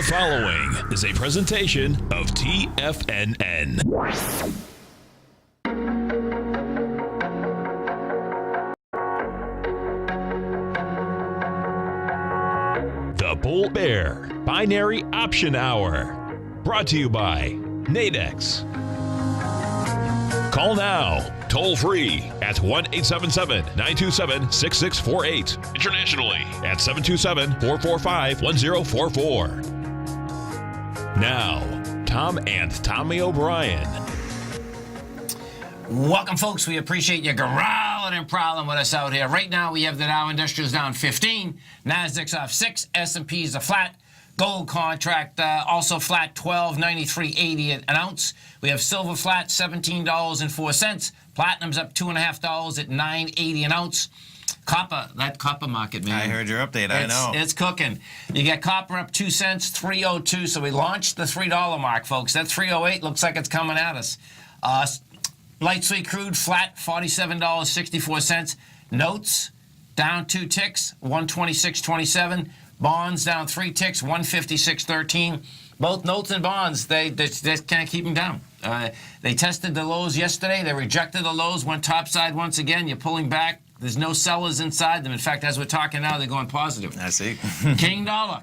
The following is a presentation of TFNN. The Bull Bear Binary Option Hour. Brought to you by Nadex. Call now, toll free at 1-877-927-6648. Internationally at 727-445-1044. Now, Tom and Tommy O'Brien. Welcome, folks. We appreciate you growling and prowling with us out here. Right now, we have the Dow Industrials down 15, Nasdaq's off 6, S&P's a flat. Gold contract also flat, $12.9380 an ounce. We have silver flat, $17.04. Platinum's up $2.50 at $9.80 an ounce. Copper, that copper market, man. I heard your update. I know. It's cooking. You get copper up 2 cents, 3.02. So we launched the $3 mark, folks. That 3.08 looks like it's coming at us. Light sweet crude flat, $47.64. Notes down 2 ticks, 126.27. Bonds down 3 ticks, 156.13. Both notes and bonds, they just can't keep them down. They tested the lows yesterday. They rejected the lows, went topside once again. You're pulling back. There's no sellers inside them. In fact, as we're talking now, they're going positive. I see. King dollar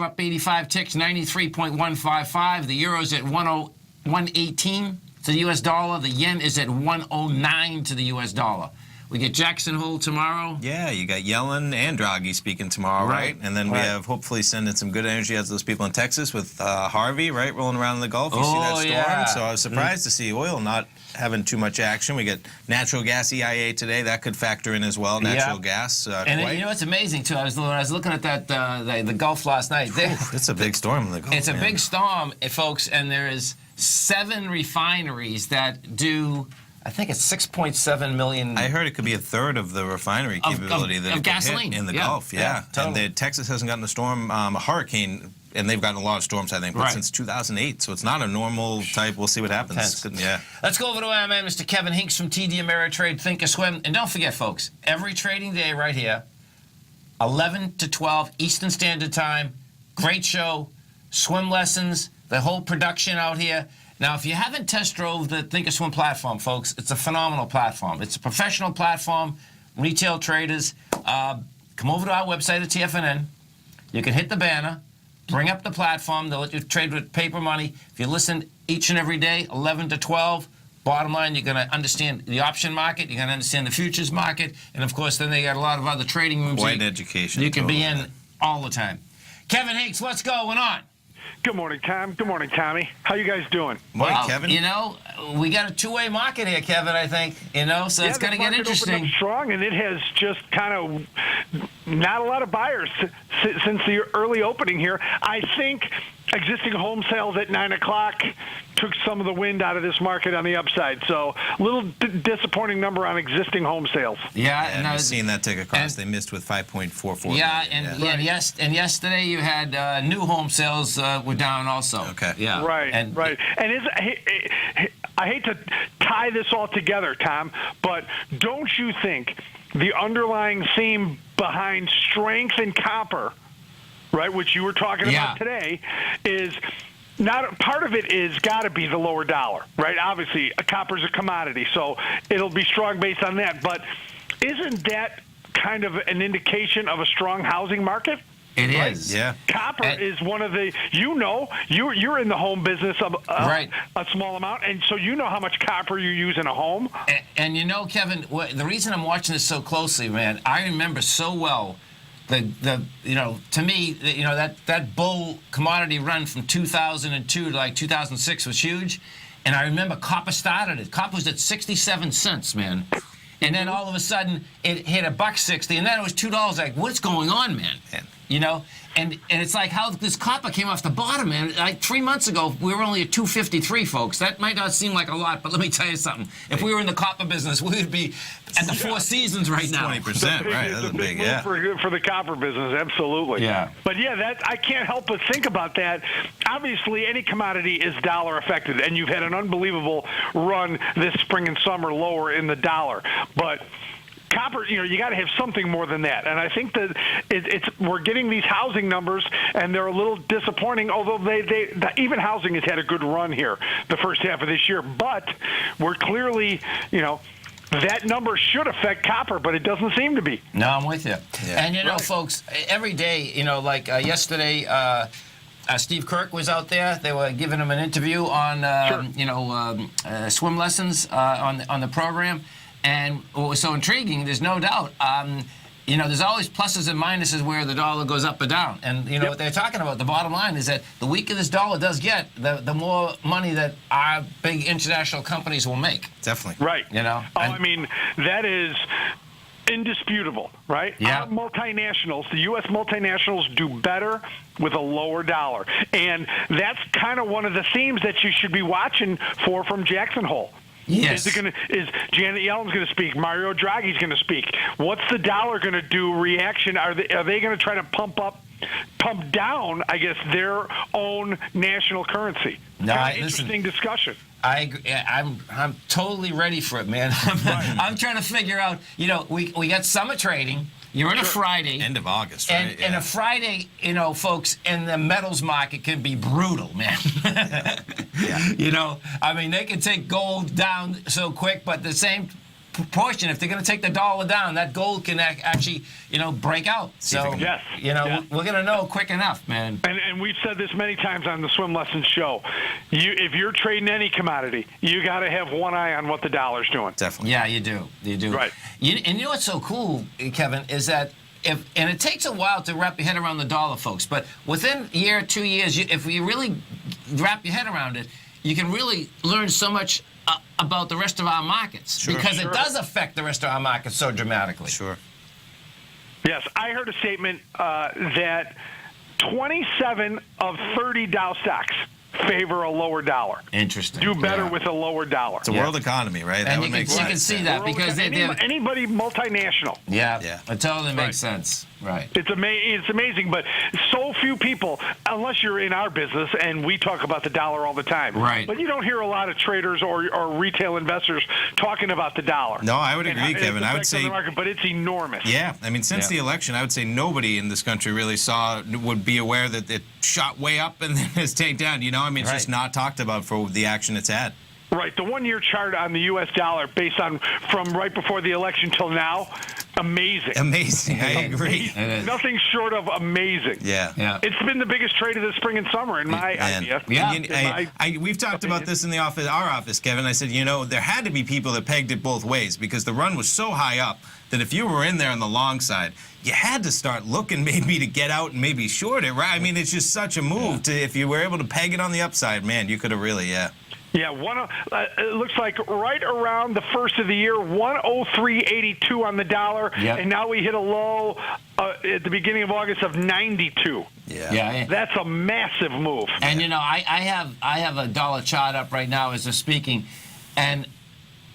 up 85 ticks, 93.155. The euro's at 118 to the U.S. dollar. The yen is at 109 to the U.S. dollar. We get Jackson Hole tomorrow. Yeah, you got Yellen and Draghi speaking tomorrow, right? And then we have hopefully sending some good energy out to those people in Texas with Harvey, right, rolling around in the Gulf. You see that storm? Yeah. So I was surprised to see oil not having too much action. We get natural gas EIA today. That could factor in as well, natural gas. And you know what's amazing, too? I was looking at that the Gulf last night. It's a big storm in the Gulf. It's a big storm, folks, and there is 7 refineries that do... I think it's 6.7 million. I heard it could be a third of the refinery capability that it gasoline hit in the Gulf. Yeah. Totally. And Texas hasn't gotten a storm, a hurricane, and they've gotten a lot of storms, I think, but since 2008. So it's not a normal type. We'll see what happens. Yeah. Let's go over to our man, Mr. Kevin Hinks from TD Ameritrade Thinkorswim. And don't forget, folks, every trading day right here, 11 to 12 Eastern Standard Time. Great show, swim lessons, the whole production out here. Now, if you haven't test drove the Thinkorswim platform, folks, it's a phenomenal platform. It's a professional platform, retail traders. Come over to our website at TFNN. You can hit the banner, bring up the platform. They'll let you trade with paper money. If you listen each and every day, 11 to 12, bottom line, you're going to understand the option market. You're going to understand the futures market. And, of course, then they got a lot of other trading rooms. Wide education. You can be in all the time. Kevin Hinks, what's going on? Good morning, Tom. Good morning, Tommy. How you guys doing? Morning, Kevin. You know, we got a two-way market here, Kevin, I think. You know, so it's going to get interesting. Opened up strong, and it has just kind of not a lot of buyers since the early opening here. I think existing home sales at 9 o'clock took some of the wind out of this market on the upside. So a little disappointing number on existing home sales. Yeah, and I've seen that tick across. They missed with 5.44. Yeah, and yesterday you had new home sales were down also. Okay. Yeah. Right. And I hate to tie this all together, Tom, but don't you think the underlying theme behind strength in copper, right, which you were talking about today, is not part of it is got to be the lower dollar, right? Obviously, copper's a commodity, so it'll be strong based on that. But isn't that kind of an indication of a strong housing market? It is. Yeah. Copper is one of the, you're in the home business of a small amount, and so you know how much copper you use in a home. And you know, Kevin, the reason I'm watching this so closely, man, I remember so well to me, that bull commodity run from 2002 to like 2006 was huge. And I remember copper started it. Copper was at 67 cents, man. And then all of a sudden it hit $1.60, and then it was $2. Like, what's going on, man? You know, and it's like how this copper came off the bottom, man. Like 3 months ago, we were only at 253, folks. That might not seem like a lot, but let me tell you something. If we were in the copper business, we would be at the Four Seasons right now. 20%, right? That's a big, for the copper business, absolutely. Yeah. But yeah, I can't help but think about that. Obviously, any commodity is dollar affected, and you've had an unbelievable run this spring and summer lower in the dollar, but copper, you got to have something more than that. And I think that we're getting these housing numbers, and they're a little disappointing, although even housing has had a good run here the first half of this year. But we're clearly, that number should affect copper, but it doesn't seem to be. No, I'm with you. Yeah. And, folks, every day, like yesterday, Steve Kirk was out there. They were giving him an interview on, swim lessons on the program. And what was so intriguing, there's no doubt, there's always pluses and minuses where the dollar goes up or down. And, what they're talking about, the bottom line is that the weaker this dollar does get, the more money that our big international companies will make. Definitely. Right. That is indisputable, right? Yeah. Our multinationals, the U.S. multinationals, do better with a lower dollar. And that's kind of one of the themes that you should be watching for from Jackson Hole. Yes. Is Janet Yellen's going to speak? Mario Draghi's going to speak? What's the dollar going to do? Reaction? Are they going to try to pump down, I guess, their own national currency? No, interesting discussion. I agree. I'm totally ready for it, man. I'm trying to figure out. We got summer trading. You're in a Friday. End of August, right? And a Friday, folks, in the metals market can be brutal, man. They can take gold down so quick, but the same proportion, if they're going to take the dollar down, that gold can actually, break out. So, yes. We're going to know quick enough, man. And we've said this many times on the Swim Lessons show. If you're trading any commodity, you got to have one eye on what the dollar's doing. Definitely. Yeah, you do. You do. Right. And you know what's so cool, Kevin, is that and it takes a while to wrap your head around the dollar, folks, but within a year, 2 years, if you really wrap your head around it, you can really learn so much about the rest of our markets. Sure. Because it does affect the rest of our markets so dramatically. Sure. Yes, I heard a statement that 27 of 30 Dow stocks favor a lower dollar. Interesting. Do better with a lower dollar. It's a world economy, right? That would make sense. You can see that because anybody multinational. Yeah, Yeah. it totally makes sense. Right. It's amazing, but so few people, unless you're in our business, and we talk about the dollar all the time. Right. But you don't hear a lot of traders or retail investors talking about the dollar. No, I would agree, Kevin. I would say, market, but it's enormous. Yeah, since the election, I would say nobody in this country really would be aware that it shot way up and then has taken down. It's just not talked about for the action it's had. Right. The one-year chart on the U.S. dollar based on from right before the election till now, amazing. Amazing. I agree. Nothing short of amazing. Yeah. It's been the biggest trade of the spring and summer in my idea. Yeah. We've talked about this in the office, our office, Kevin. I said, there had to be people that pegged it both ways because the run was so high up that if you were in there on the long side, you had to start looking maybe to get out and maybe short it, right? It's just such a move to if you were able to peg it on the upside, man, you could have really, Yeah, it looks like right around the first of the year, 103.82 on the dollar, and now we hit a low at the beginning of August of 92. Yeah. That's a massive move. And I have a dollar chart up right now as we're speaking, and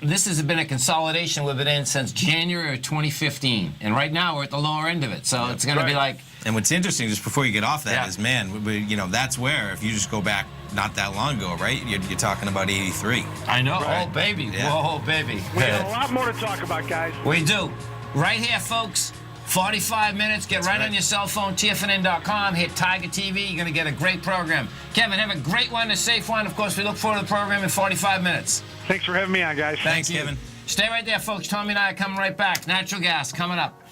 this has been a consolidation we've been in since January of 2015, and right now we're at the lower end of it. So it's going to be like. And what's interesting, just before you get off that, is that's where if you just go back not that long ago, right? You're talking about 83. I know. Right. Oh baby. Yeah. Whoa, baby. We have a lot more to talk about, guys. We do. Right here, folks. 45 minutes. Get right on your cell phone, TFNN.com. Hit Tiger TV. You're going to get a great program. Kevin, have a great one, a safe one. Of course, we look forward to the program in 45 minutes. Thanks for having me on, guys. Thanks, Kevin. Stay right there, folks. Tommy and I are coming right back. Natural gas coming up.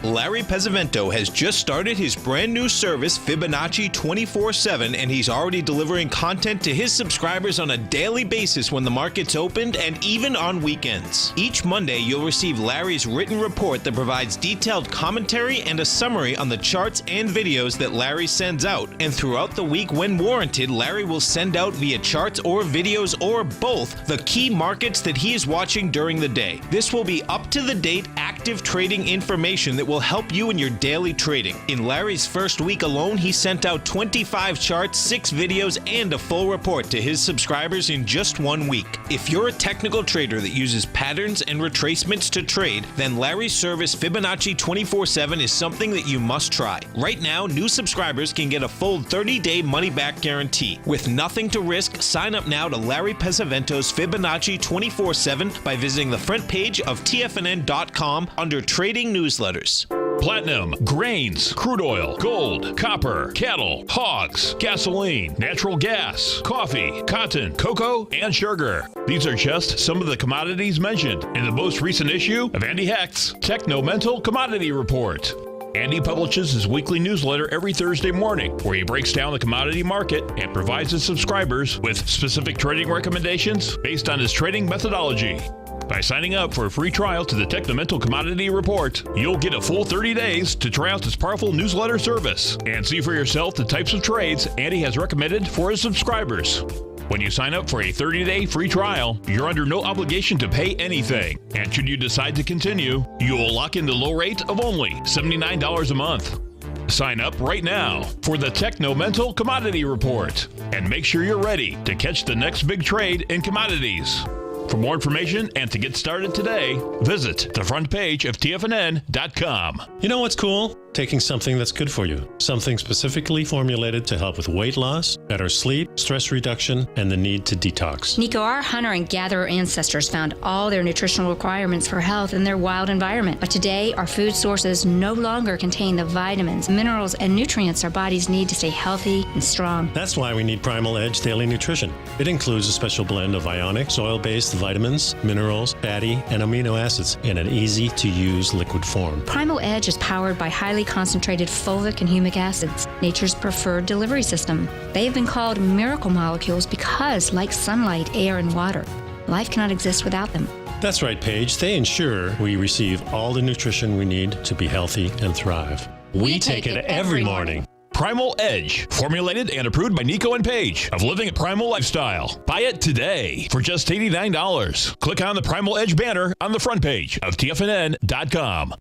Larry Pesavento has just started his brand new service, Fibonacci 24/7, and he's already delivering content to his subscribers on a daily basis when the market's opened and even on weekends. Each Monday, you'll receive Larry's written report that provides detailed commentary and a summary on the charts and videos that Larry sends out. And throughout the week, when warranted, Larry will send out via charts or videos or both the key markets that he is watching during the day. This will be up-to-the-date, active trading information that will will help you in your daily trading. In Larry's first week alone, he sent out 25 charts, 6 videos, and a full report to his subscribers in just 1 week. If you're a technical trader that uses patterns and retracements to trade, then Larry's service Fibonacci 24/7 is something that you must try. Right now, new subscribers can get a full 30-day money-back guarantee. With nothing to risk, sign up now to Larry Pesavento's Fibonacci 24/7 by visiting the front page of TFNN.com under Trading Newsletters. Platinum, grains, crude oil, gold, copper, cattle, hogs, gasoline, natural gas, coffee, cotton, cocoa, and sugar. These are just some of the commodities mentioned in the most recent issue of Andy Hecht's Technomental Commodity Report. Andy publishes his weekly newsletter every Thursday morning, where he breaks down the commodity market and provides his subscribers with specific trading recommendations based on his trading methodology. By signing up for a free trial to the Technomental Commodity Report, you'll get a full 30 days to try out this powerful newsletter service and see for yourself the types of trades Andy has recommended for his subscribers. When you sign up for a 30-day free trial, you're under no obligation to pay anything. And should you decide to continue, you will lock in the low rate of only $79 a month. Sign up right now for the Technomental Commodity Report and make sure you're ready to catch the next big trade in commodities. For more information and to get started today, visit the front page of TFNN.com. You know what's cool? Taking something that's good for you. Something specifically formulated to help with weight loss, better sleep, stress reduction, and the need to detox. Nico, our hunter and gatherer ancestors found all their nutritional requirements for health in their wild environment. But today, our food sources no longer contain the vitamins, minerals, and nutrients our bodies need to stay healthy and strong. That's why we need Primal Edge Daily Nutrition. It includes a special blend of ionic, soil-based vitamins, minerals, fatty, and amino acids in an easy-to-use liquid form. Primal Edge is powered by highly concentrated fulvic and humic acids, nature's preferred delivery system. They have been called miracle molecules because, like sunlight, air, and water, life cannot exist without them. That's right, Paige. They ensure we receive all the nutrition we need to be healthy and thrive. We take it every morning. Primal Edge, formulated and approved by Nico and Paige of Living a Primal Lifestyle. Buy it today for just $89. Click on the Primal Edge banner on the front page of TFNN.com.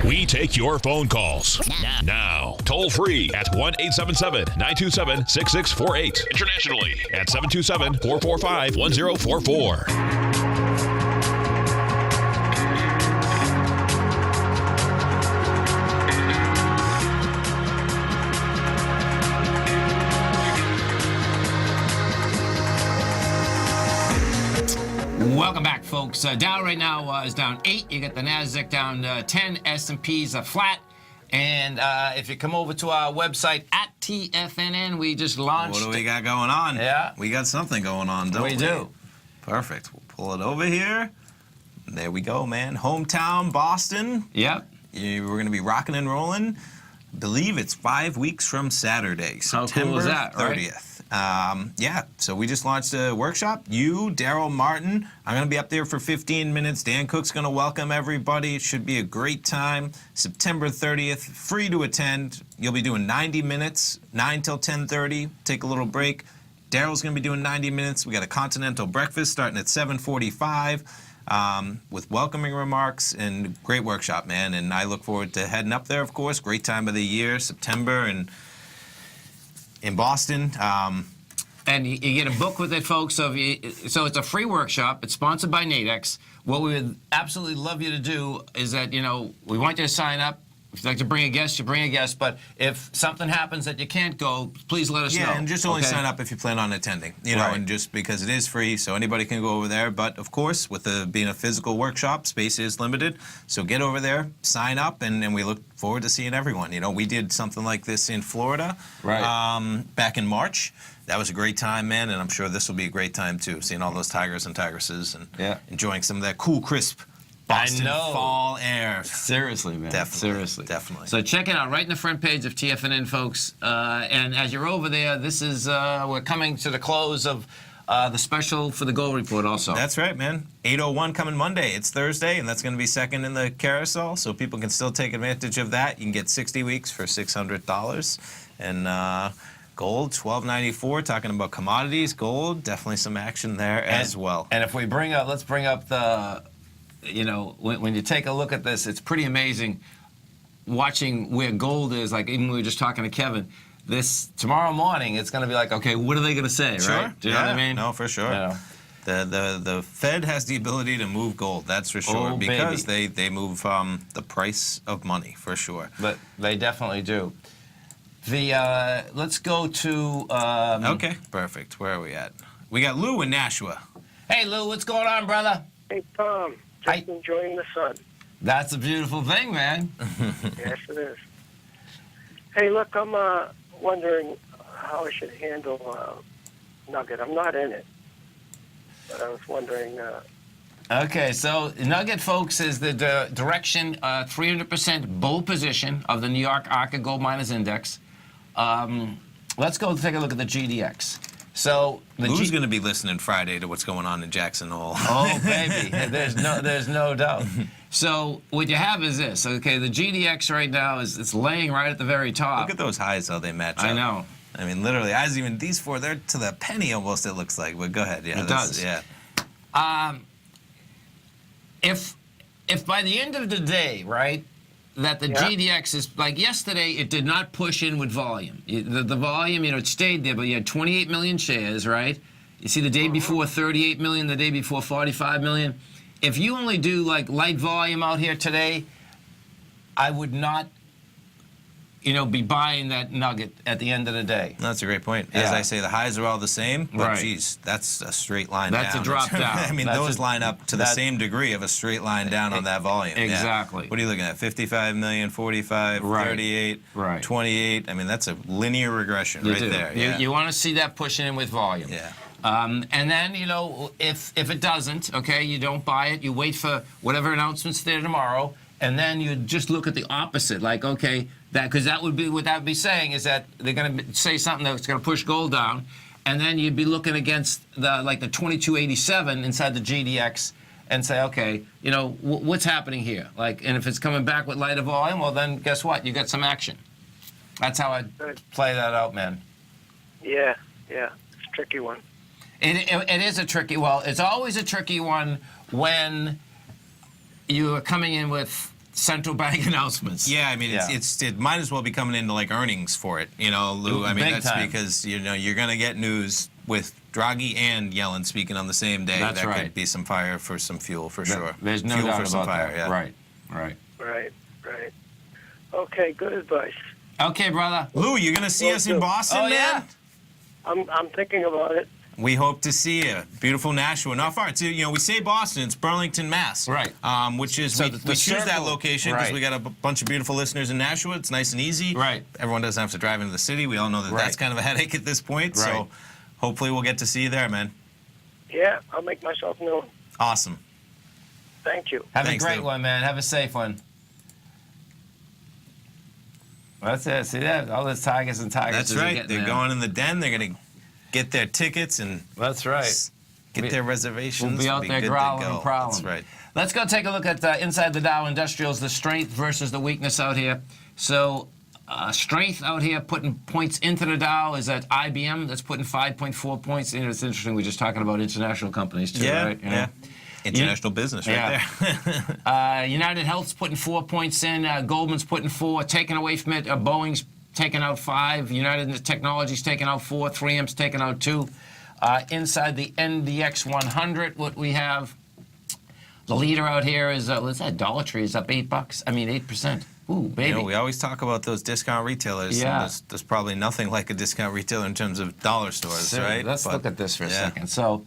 We take your phone calls now. Toll free at 1-877-927-6648. Internationally at 727-445-1044. Welcome back, folks. Dow right now is down 8. You got the Nasdaq down 10. S&P's flat. And if you come over to our website at TFNN, we just launched. What do we got going on? Yeah. We got something going on, don't we? We do. Perfect. We'll pull it over here. There we go, man. Hometown, Boston. Yep. We're going to be rocking and rolling. I believe it's 5 weeks from Saturday, How September cool is that, 30th. right? Yeah, so we just launched a workshop. You, Daryl Martin, I'm going to be up there for 15 minutes. Dan Cook's going to welcome everybody. It should be a great time. September 30th, free to attend. You'll be doing 90 minutes, 9 till 10:30. Take a little break. Daryl's going to be doing 90 minutes. We got a continental breakfast starting at 7:45 with welcoming remarks and great workshop, man. And I look forward to heading up there, of course. Great time of the year, September, and in Boston. And you get a book with it, folks. So it's a free workshop. It's sponsored by Nadex. What we would absolutely love you to do is that, we want you to sign up. If you'd like to bring a guest, you bring a guest. But if something happens that you can't go, please let us know. Yeah, and just only sign up if you plan on attending, Right. and just because it is free, so anybody can go over there. But, of course, with being a physical workshop, space is limited. So get over there, sign up, and we look forward to seeing everyone. We did something like this in Florida back in March. That was a great time, man, and I'm sure this will be a great time, too, seeing all those tigers and tigresses and enjoying some of that cool, crisp Boston fall air. Seriously, man. Definitely. So check it out right in the front page of TFNN, folks. And as you're over there, this is we're coming to the close of the special for the Gold Report also. That's right, man. 8:01 coming Monday. It's Thursday, and that's going to be second in the carousel, so people can still take advantage of that. You can get 60 weeks for $600. And gold, $12.94. Talking about commodities, gold, definitely some action there as well. And if we let's bring up the you know, when you take a look at this, it's pretty amazing watching where gold is. Like even we were just talking to Kevin. This tomorrow morning, it's going to be like, okay, what are they going to say, Sure. right? Do you know what I mean? No, for sure. You know. The Fed has the ability to move gold, that's for sure, Oh, because baby. they move the price of money, for sure. But they definitely do. Let's go to. Okay, perfect. Where are we at? We got Lou in Nashua. Hey, Lou, what's going on, brother? Hey, Tom. Just enjoying the sun. That's a beautiful thing, man. Yes, it is. Hey, look, I'm wondering how I should handle Nugget. I'm not in it, but I was wondering. Okay, so Nugget, folks, is the direction 300% bull position of the New York ARCA Gold Miners Index. Let's go take a look at the GDX. So Lou's going to be listening Friday to what's going on in Jackson Hole. Oh, baby, there's no doubt. So what you have is this. Okay, the GDX right now it's laying right at the very top. Look at those highs, how they match up. I know. I mean, literally, as even these four, they're to the penny almost, it looks like. But go ahead. Yeah, it does. Yeah. If by the end of the day, right, that the GDX is, like yesterday, it did not push in with volume. The volume, you know, it stayed there, but you had 28 million shares, right? You see the day before 38 million, the day before 45 million. If you only do like light volume out here today, I would not, you know, be buying that Nugget at the end of the day. That's a great point. As I say, the highs are all the same, but geez, that's a straight line down. That's a drop down. I mean, those line up to the same degree of a straight line down on that volume. Exactly. Yeah. What are you looking at? 55 million, 45, 38, 28. I mean, that's a linear regression there. Yeah. You want to see that pushing in with volume. Yeah. And then, you know, if it doesn't, okay, you don't buy it. You wait for whatever announcement's there tomorrow, and then you just look at the opposite. Like, okay, because that would be what that would be saying is that they're going to say something that's going to push gold down, and then you'd be looking against the 2287 inside the GDX and say, okay, you know, what's happening here? Like, and if it's coming back with lighter volume, well, then guess what? You got some action. That's how I'd play that out, man. Yeah, it's a tricky one. It is a tricky. Well, it's always a tricky one when you are coming in with central bank announcements. Yeah, I mean, it might as well be coming into like earnings for it, you know, Lou. I mean, Big that's time. because, you know, you're going to get news with Draghi and Yellen speaking on the same day. That's that right. could be some fire for some fuel, for sure. There's no fuel doubt for about some fire, that. Yeah. Right. Okay, good advice. Okay, brother. Lou, you're going to see us in Boston, Oh, yeah. man? I'm thinking about it. We hope to see you. Beautiful Nashua. Not far. It's, you know, we say Boston, it's Burlington, Mass. Right. Which is, So we the choose that circle- location because right. we got a bunch of beautiful listeners in Nashua. It's nice and easy. Right. Everyone doesn't have to drive into the city. We all know that Right. that's kind of a headache at this point. Right. So hopefully we'll get to see you there, man. Yeah, I'll make myself known. Awesome. Thank you. Have Thanks, a great Lou. one, man. Have a safe one. That's it. See that? All those tigers and tigers. That's right. They're going in the den. They're going to get their tickets and That's right. get their reservations. We'll be out there good to growling go. and prowling. That's right. Let's go take a look at inside the Dow Industrials, the strength versus the weakness out here. So strength out here putting points into the Dow is at IBM. That's putting 5.4 points in. It's interesting. We're just talking about international companies too, right? You know? Yeah. International business right there. United Health's putting 4 points in. Goldman's putting 4. Taking away from it, Boeing's taking out 5. United Technologies taking out 4. 3M's taking out 2. Inside the NDX 100, what we have, the leader out here is, what's that? Dollar Tree is up $8. I mean, 8%. Ooh, baby. You know, we always talk about those discount retailers. Yeah. And there's probably nothing like a discount retailer in terms of dollar stores, So, right? Let's look at this for a second. So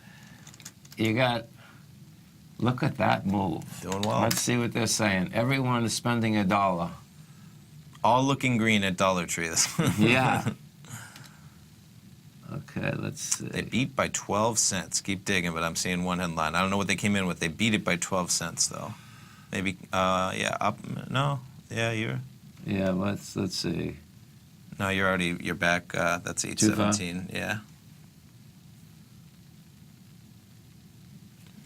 you got, look at that move. Doing well. Let's see what they're saying. Everyone is spending $1. All looking green at Dollar Tree. Yeah. Okay, let's see. They beat by 12 cents. Keep digging, but I'm seeing one headline. I don't know what they came in with. They beat it by 12 cents, though. Maybe, yeah, up. No, yeah, Yeah, let's see. No, you're back. That's 817. Yeah.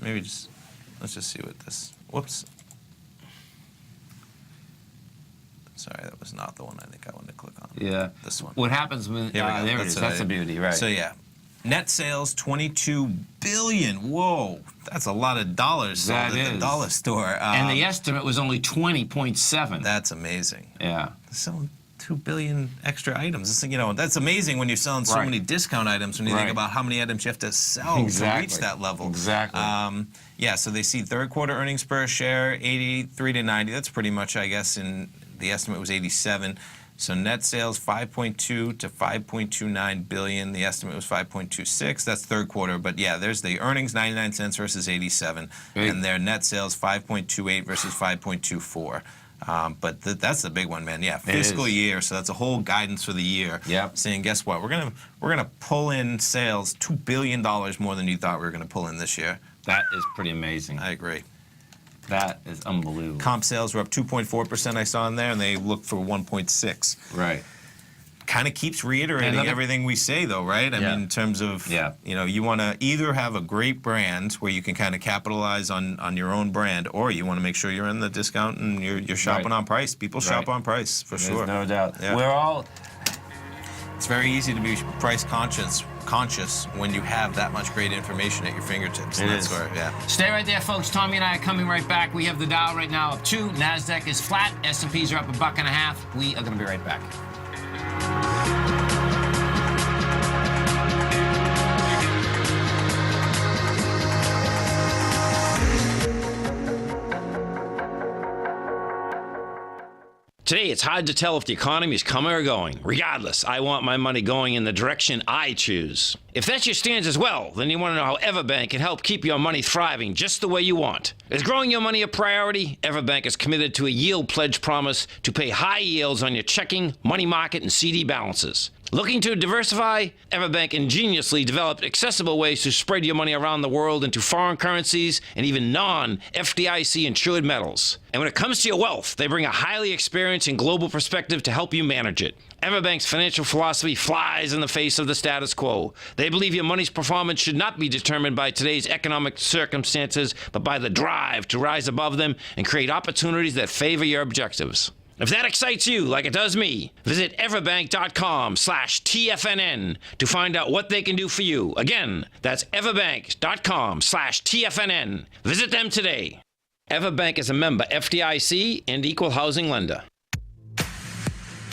Maybe let's just see what this. Whoops. Sorry, that was not the one I think I wanted to click on. Yeah. This one. What happens when? Here we go. There it is. That's the beauty, right? So yeah, Net sales, $22 billion. Whoa, that's a lot of dollars sold at the dollar store. And the estimate was only 20.7. That's amazing. Yeah. Selling 2 billion extra items. That's amazing when you're selling so many discount items, when you think about how many items you have to sell to reach that level. Exactly. So they see third quarter earnings per share, 83 to 90. That's pretty much, I guess, in the estimate was 87. So net sales 5.2 to 5.29 billion. The estimate was 5.26. That's third quarter. But yeah, there's the earnings, 99 cents versus 87, and their net sales 5.28 versus 5.24. But that's the big one, man. Yeah, fiscal year. So that's a whole guidance for the year. Yep. Saying, guess what? We're gonna pull in sales $2 billion more than you thought we were gonna pull in this year. That is pretty amazing. I agree. That is unbelievable. Comp sales were up 2.4%. I saw in there, and they look for 1.6. Right. Kind of keeps reiterating everything we say, though, right? I mean, in terms of, you want to either have a great brand where you can kind of capitalize on your own brand, or you want to make sure you're in the discount and you're shopping on price. People shop on price, for sure. No doubt. Yeah. It's very easy to be price conscious when you have that much great information at your fingertips. It is. Stay right there, folks. Tommy and I are coming right back. We have the Dow right now up 2. NASDAQ is flat. S&Ps are up $1.50. We are going to be right back. Today, it's hard to tell if the economy is coming or going. Regardless, I want my money going in the direction I choose. If that's your stance as well, then you want to know how Everbank can help keep your money thriving just the way you want. Is growing your money a priority? Everbank is committed to a yield pledge promise to pay high yields on your checking, money market, and CD balances. Looking to diversify? Everbank ingeniously developed accessible ways to spread your money around the world into foreign currencies and even non-FDIC insured metals. And when it comes to your wealth, they bring a highly experienced and global perspective to help you manage it. Everbank's financial philosophy flies in the face of the status quo. They believe your money's performance should not be determined by today's economic circumstances, but by the drive to rise above them and create opportunities that favor your objectives. If that excites you like it does me, visit everbank.com/TFNN to find out what they can do for you. Again, that's everbank.com/TFNN. Visit them today. Everbank is a member FDIC and equal housing lender.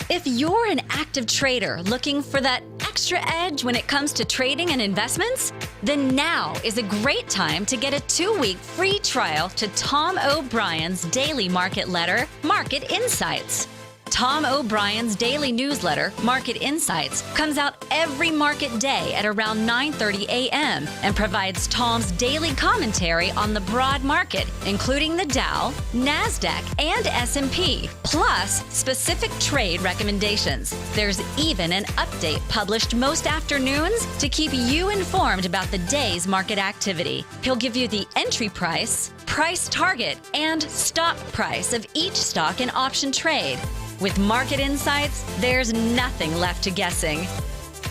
If you're an active trader looking for that extra edge when it comes to trading and investments, then now is a great time to get a 2-week free trial to Tom O'Brien's daily market letter, Market Insights. Tom O'Brien's daily newsletter, Market Insights, comes out every market day at around 9:30 a.m. and provides Tom's daily commentary on the broad market, including the Dow, NASDAQ, and S&P, plus specific trade recommendations. There's even an update published most afternoons to keep you informed about the day's market activity. He'll give you the entry price, price target, and stop price of each stock and option trade. With Market Insights, there's nothing left to guessing.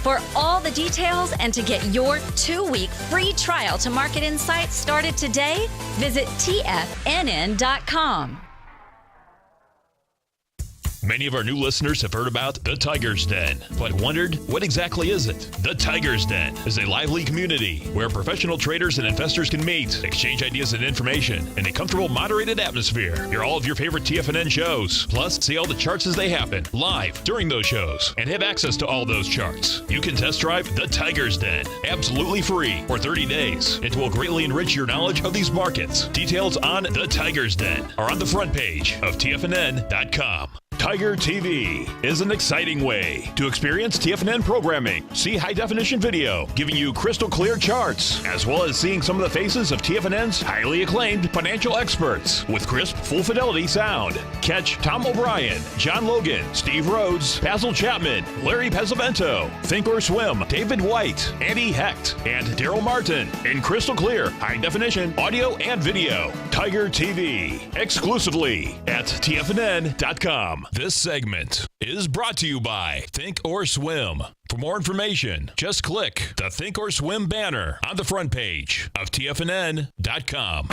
For all the details and to get your 2-week free trial to Market Insights started today, visit TFNN.com. Many of our new listeners have heard about the Tiger's Den, but wondered, what exactly is it? The Tiger's Den is a lively community where professional traders and investors can meet, exchange ideas and information in a comfortable, moderated atmosphere. Hear all of your favorite TFNN shows, plus see all the charts as they happen, live during those shows, and have access to all those charts. You can test drive the Tiger's Den, absolutely free, for 30 days. It will greatly enrich your knowledge of these markets. Details on the Tiger's Den are on the front page of TFNN.com. Tiger TV is an exciting way to experience TFNN programming. See high-definition video, giving you crystal clear charts, as well as seeing some of the faces of TFNN's highly acclaimed financial experts with crisp, full-fidelity sound. Catch Tom O'Brien, John Logan, Steve Rhodes, Basil Chapman, Larry Pesavento, Think or Swim, David White, Andy Hecht, and Daryl Martin in crystal clear, high-definition audio and video. Tiger TV, exclusively at TFNN.com. This segment is brought to you by Think or Swim. For more information, just click the Think or Swim banner on the front page of TFNN.com.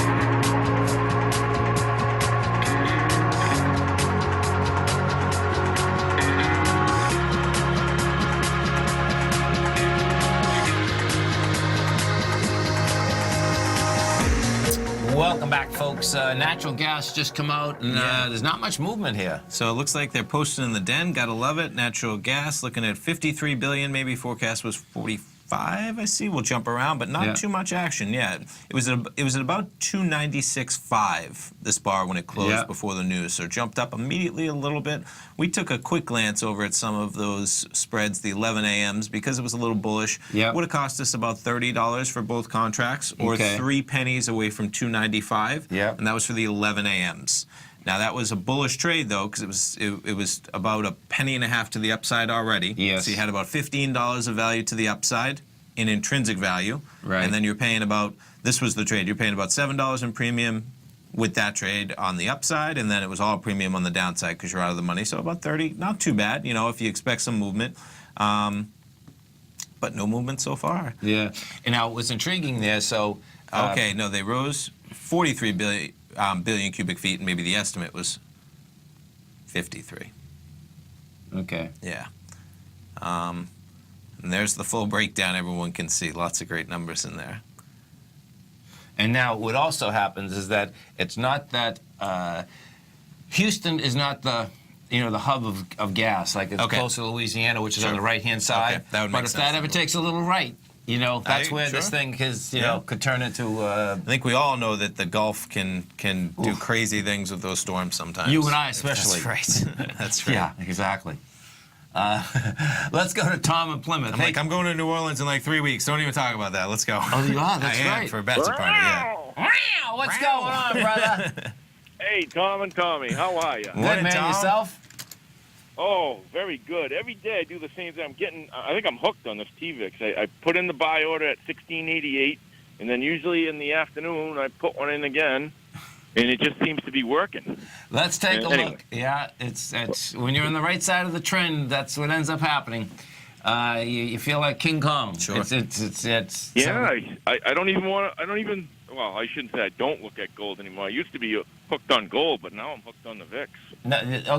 folks. Natural gas just come out, and there's not much movement here. So it looks like they're posting in the den. Gotta love it. Natural gas looking at 53 billion. Maybe forecast was 45. I see. We'll jump around, but not too much action yet. It was at about 296.5 this bar when it closed before the news. So it jumped up immediately a little bit. We took a quick glance over at some of those spreads, the 11 a.m.s, because it was a little bullish. Would have cost us about $30 for both contracts, or 3 pennies away from 295. And that was for the 11 a.m.s. Now that was a bullish trade though, because it was about a penny and a half to the upside already. So you had about $15 of value to the upside in intrinsic value, and then you're paying about, this was the trade, you're paying about $7 in premium with that trade on the upside, and then it was all premium on the downside because you're out of the money. So about 30, not too bad, you know, if you expect some movement. But no movement so far. And now what's intriguing there, so okay, no, they rose 43 billion cubic feet, and maybe the estimate was 53. Okay. Yeah. And there's the full breakdown everyone can see. Lots of great numbers in there. And now what also happens is that it's not that Houston is not the the hub of gas, like it's closer to Louisiana, which is on the right-hand side. That would make but if sense. that ever takes a little right, that's where this thing could turn into. I think we all know that the Gulf can do crazy things with those storms sometimes. You and I especially. That's right. That's right. Yeah, exactly. Let's go to Tom in Plymouth. I'm going to New Orleans in like 3 weeks. Don't even talk about that. Let's go. Oh, you are? That's I right. am for a bachelor party, What's going on, brother? Hey, Tom and Tommy, how are you? Good, man. Yourself? Oh, very good. Every day I do the same thing. I think I'm hooked on this TVIX. I put in the buy order at 1688, and then usually in the afternoon I put one in again, and it just seems to be working. Let's take a look. Yeah, it's when you're on the right side of the trend, that's what ends up happening. You feel like King Kong. Sure. I don't even. Well, I shouldn't say I don't look at gold anymore. I used to be hooked on gold, but now I'm hooked on the VIX.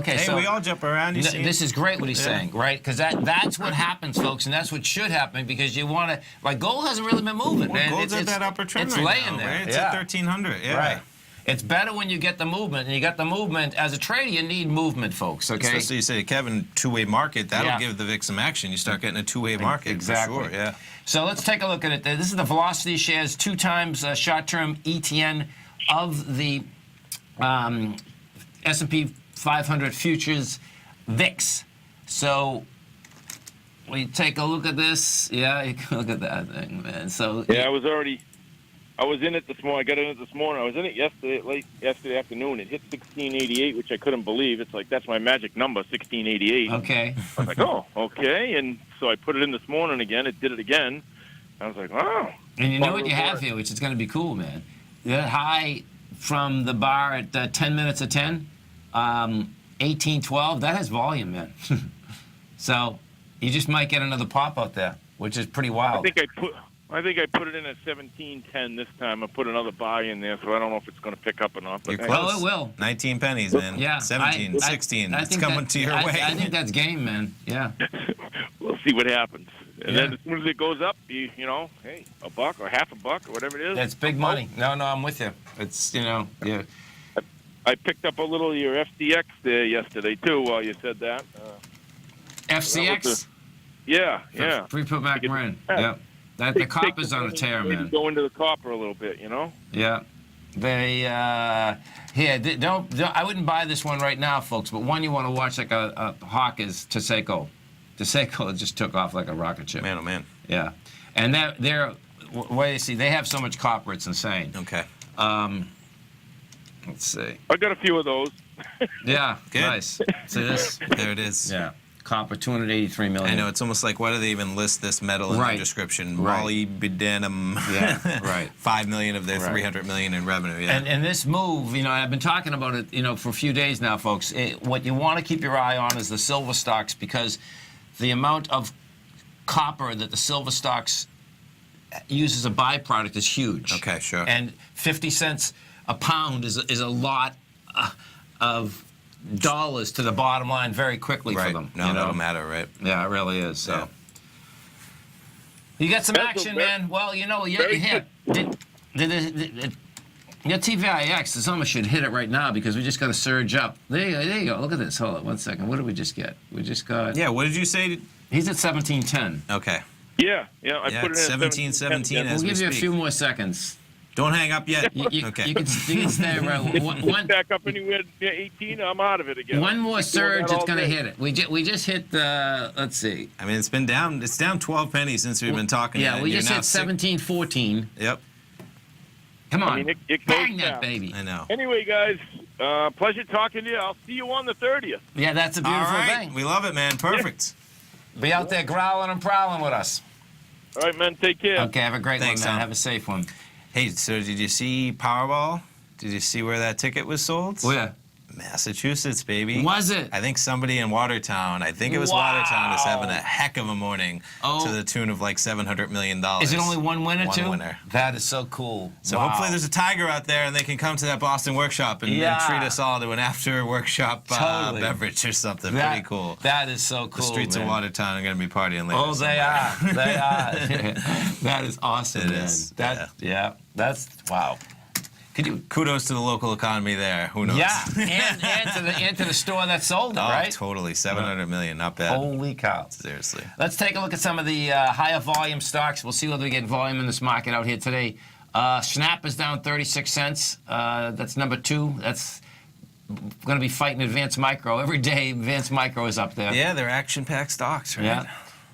Hey, we all jump around. This is great what he's saying, right? Because that's what happens, folks, and that's what should happen because you want to. Like gold hasn't really been moving, man. Gold's at that upper trend it's right laying now, there. Right? It's at 1300. Yeah. Right. It's better when you get the movement, and you got the movement. As a trader, you need movement, folks, okay? Especially you say, Kevin, two-way market, that'll give the VIX some action. You start getting a two-way market, exactly. for sure, yeah. So let's take a look at it. This is the velocity shares, 2 times short-term ETN of the S&P 500 futures VIX. So we take a look at this. Yeah, you can look at that thing, man. So yeah, I was in it this morning. I got in it this morning. I was in it yesterday afternoon. It hit 1688, which I couldn't believe. It's like, that's my magic number, 1688. Okay. I was like, oh, okay. And so I put it in this morning again. It did it again. I was like, wow. And you know what you have here, which is going to be cool, man. That high from the bar at 10 minutes of 10, 1812, that has volume, man. So you just might get another pop out there, which is pretty wild. I think I put it in at 1710 this time. I put another buy in there, so I don't know if it's going to pick up or not. But You're close. Oh, it will. 19 pennies, man. Yeah. 17, 16. It's coming to your way. I think that's game, man. Yeah. We'll see what happens. And then as soon as it goes up, hey, $1 or half $1 or whatever it is. That's big money. No, I'm with you. It's, yeah. I picked up a little of your FDX there yesterday, too, while you said that. FCX? Yeah. Pre-put back in. Yeah. The copper's on a tear, man. Go into the copper a little bit, Yeah. They, don't, I wouldn't buy this one right now, folks, but one you want to watch like a hawk is Taseko. Taseko just took off like a rocket ship. Man, oh, man. Yeah. And they're wait, you see, they have so much copper, it's insane. Okay. Let's see. I got a few of those. Yeah, good. Nice. See this? There it is. Yeah. Copper, 283 million. I know, it's almost like, why do they even list this metal in the description? Molybdenum. Yeah, right. 5 million of their 300 million in revenue, yeah. And this move, I've been talking about it, for a few days now, folks. What you want to keep your eye on is the silver stocks because the amount of copper that the silver stocks use as a byproduct is huge. Okay, sure. And 50 cents a pound is a lot of dollars to the bottom line very quickly for them. No, that'll matter, right? Yeah, it really is. So you got some action, man. Well, you're here. Yeah, TVIX, this almost should hit it right now because we just got a surge up. There you go. Look at this. Hold on 1 second. What did we just get? We just got... Yeah, what did you say? He's at 1710. Okay. Yeah, I put it in 1717 as We'll we give you a speak. few more seconds. Don't hang up yet. Okay. You can stay around. Back up anywhere near 18, I'm out of it again. One more surge, it's going to day. hit it. We just hit the, let's see. I mean, it's been down. It's down 12 pennies since we've been talking. Yeah, and we you're just now hit 1714. Yep. Come on. I mean, it Bang goes that down. baby. I know. Anyway, guys, pleasure talking to you. I'll see you on the 30th. Yeah, that's a All beautiful right. thing. We love it, man. Perfect. Be out there growling and prowling with us. All right, man. Take care. Okay, have a great Thanks, one, man. Tom. Have a safe one. Hey, so did you see Powerball? Did you see where that ticket was sold? Where? Massachusetts, baby. Was it? I think somebody in Watertown, Watertown, is having a heck of a morning to the tune of like $700 million. Is it only one winner, too? One winner. That is so cool. So hopefully there's a tiger out there and they can come to that Boston workshop and treat us all to an after workshop beverage or something. Pretty cool. That is so cool. The streets of Watertown are going to be partying later. Oh, they are. They are. That is awesome, It man. is. That's wow. Kudos to the local economy there. Who knows? Yeah, and to the store that sold it, right? Totally. $700 million. Not bad. Holy cow. Seriously. Let's take a look at some of the higher volume stocks. We'll see whether we get volume in this market out here today. Snap is down 36 cents. That's number 2. That's going to be fighting Advanced Micro. Every day, Advanced Micro is up there. Yeah, they're action-packed stocks, right?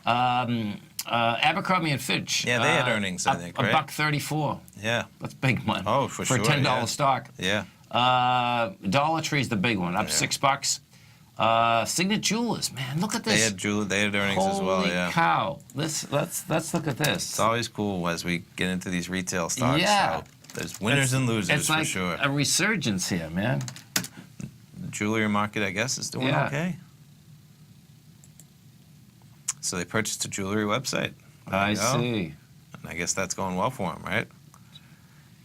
Yeah. Abercrombie and Fitch. Yeah, they had earnings, I think, right? $1.34. Yeah. That's big money. Oh, for sure. For a $10 yeah. stock. Yeah. Dollar Tree's the big one, up $6. Signet Jewelers, man, look at this. They had earnings as well, yeah. Holy cow. Let's look at this. It's always cool as we get into these retail stocks. Yeah. So there's winners and losers it's like for sure. A resurgence here, man. The jewelry market, I guess, is doing okay. So they purchased a jewelry website. I see. And I guess that's going well for them, right?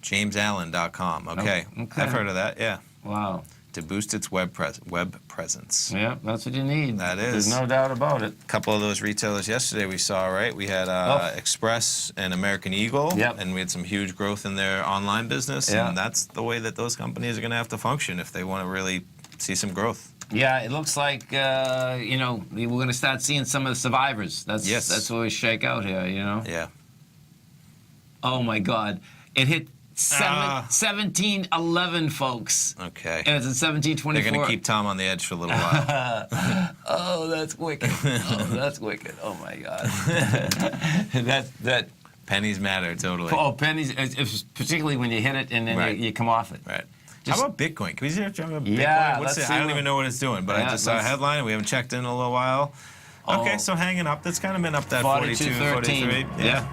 JamesAllen.com. Okay. I've heard of that, yeah. Wow. To boost its web presence. Yeah, that's what you need. That is. There's no doubt about it. A couple of those retailers yesterday we saw, right? We had Express and American Eagle, and we had some huge growth in their online business, and that's the way that those companies are going to have to function if they want to really see some growth. Yeah, it looks like, we're going to start seeing some of the survivors. That's where we shake out here, you know? Yeah. Oh, my God. It hit 1711, folks. Okay. And it's at 1724. They're going to keep Tom on the edge for a little while. Oh, that's wicked. Oh, my God. that pennies matter, totally. Oh, pennies, particularly when you hit it and then you come off it. Right. How about Bitcoin? Can we see about Bitcoin? Yeah, I don't even know what it's doing, but I just saw a headline and we haven't checked in a little while. Okay, so hanging up. That's kind of been up that 42, 43. Yeah.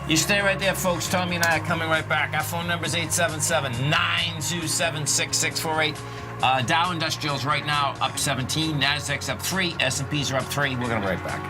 You stay right there, folks. Tommy and I are coming right back. Our phone number is 877-927-6648. Dow Industrials right now up 17. Nasdaq's up 3. S&Ps are up 3. We're going to be right back.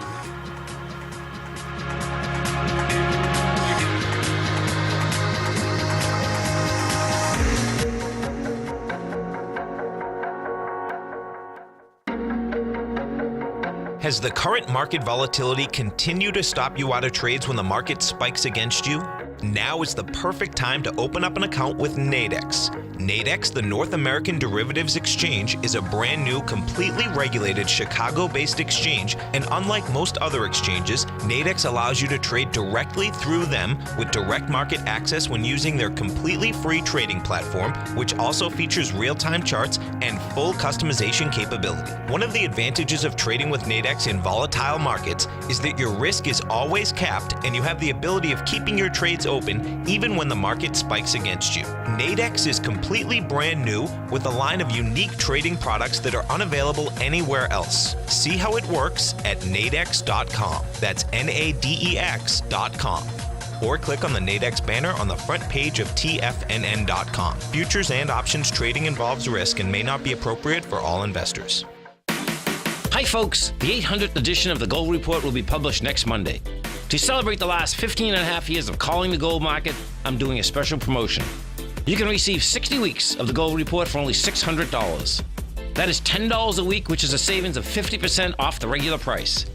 Has the current market volatility continued to stop you out of trades when the market spikes against you? Now is the perfect time to open up an account with Nadex. Nadex, the North American Derivatives Exchange, is a brand new, completely regulated Chicago-based exchange, and unlike most other exchanges, Nadex allows you to trade directly through them with direct market access when using their completely free trading platform, which also features real-time charts and full customization capability. One of the advantages of trading with Nadex in volatile markets is that your risk is always capped and you have the ability of keeping your trades open even when the market spikes against you. Nadex is completely brand new with a line of unique trading products that are unavailable anywhere else. See how it works at nadex.com. That's Nadex.com. Or click on the Nadex banner on the front page of TFNN.com. Futures and options trading involves risk and may not be appropriate for all investors. Hi, folks. The 800th edition of the Gold Report will be published next Monday. To celebrate the last 15 and a half years of calling the gold market, I'm doing a special promotion. You can receive 60 weeks of the Gold Report for only $600. That is $10 a week, which is a savings of 50% off the regular price.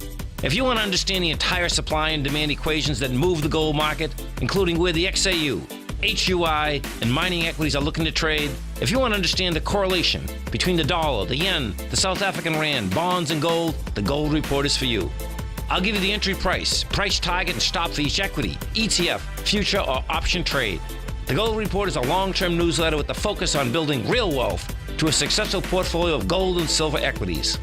If you want to understand the entire supply and demand equations that move the gold market, including where the XAU, HUI, and mining equities are looking to trade, if you want to understand the correlation between the dollar, the yen, the South African rand, bonds, and gold, the Gold Report is for you. I'll give you the entry price target, and stop for each equity, ETF, future, or option trade. The Gold Report is a long-term newsletter with the focus on building real wealth to a successful portfolio of gold and silver equities.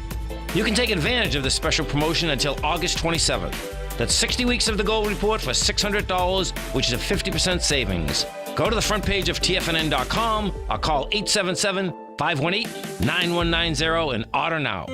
You can take advantage of this special promotion until August 27th. That's 60 weeks of the Gold Report for $600, which is a 50% savings. Go to the front page of TFNN.com or call 877-518-9190 and order now.